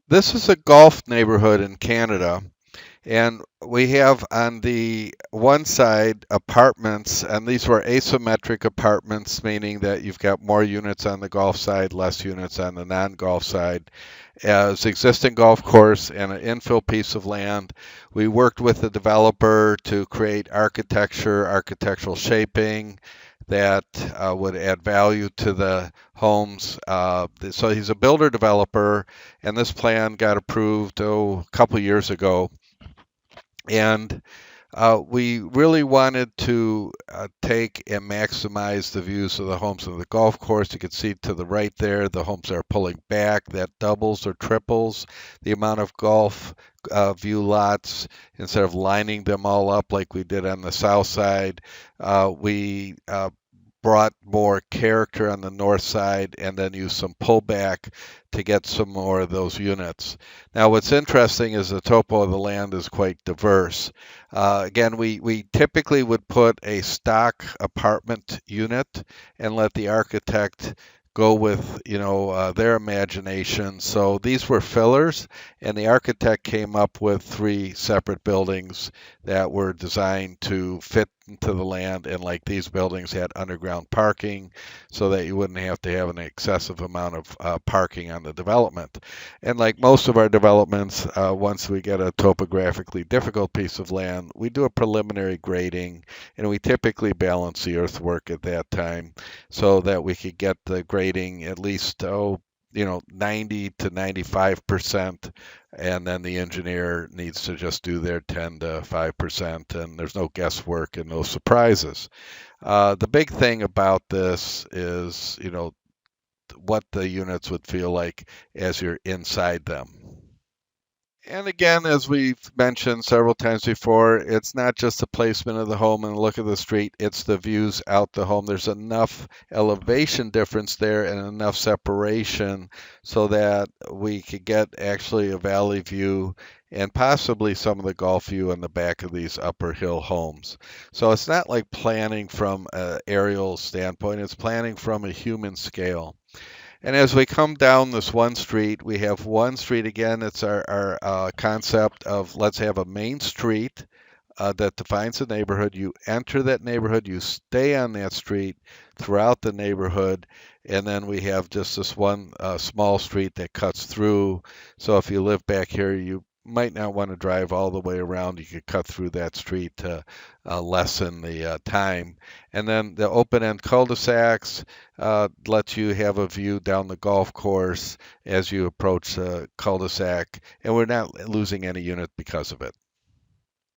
This is a golf neighborhood in Canada, and we have on the one side apartments, and these were asymmetric apartments, meaning that you've got more units on the golf side, less units on the non-golf side. As existing golf course and an infill piece of land, we worked with the developer to create architectural shaping that would add value to the homes. So he's a builder developer, and this plan got approved a couple years ago. And we really wanted to take and maximize the views of the homes of the golf course. You can see to the right there, the homes are pulling back. That doubles or triples the amount of golf view lots. Instead of lining them all up like we did on the south side, we brought more character on the north side and then used some pullback to get some more of those units. Now, what's interesting is the topo of the land is quite diverse. Again, we typically would put a stock apartment unit and let the architect go with their imagination. So these were fillers, and the architect came up with three separate buildings that were designed to fit into the land, and like these buildings had underground parking so that you wouldn't have to have an excessive amount of parking on the development. And like most of our developments, once we get a topographically difficult piece of land, we do a preliminary grading, and we typically balance the earthwork at that time so that we could get the grading at least 90 to 95%, and then the engineer needs to just do their 10 to 5%, and there's no guesswork and no surprises. The big thing about this is, what the units would feel like as you're inside them. And again, as we've mentioned several times before, it's not just the placement of the home and the look of the street, it's the views out the home. There's enough elevation difference there and enough separation so that we could get actually a valley view and possibly some of the golf view in the back of these upper hill homes. So it's not like planning from an aerial standpoint, it's planning from a human scale. And as we come down this one street, we have one street again. It's our concept of let's have a main street that defines the neighborhood. You enter that neighborhood, you stay on that street throughout the neighborhood, and then we have just this one small street that cuts through. So if you live back here, you might not want to drive all the way around. You could cut through that street to lessen the time. And then the open end cul-de-sacs lets you have a view down the golf course as you approach the cul-de-sac, and we're not losing any unit because of it.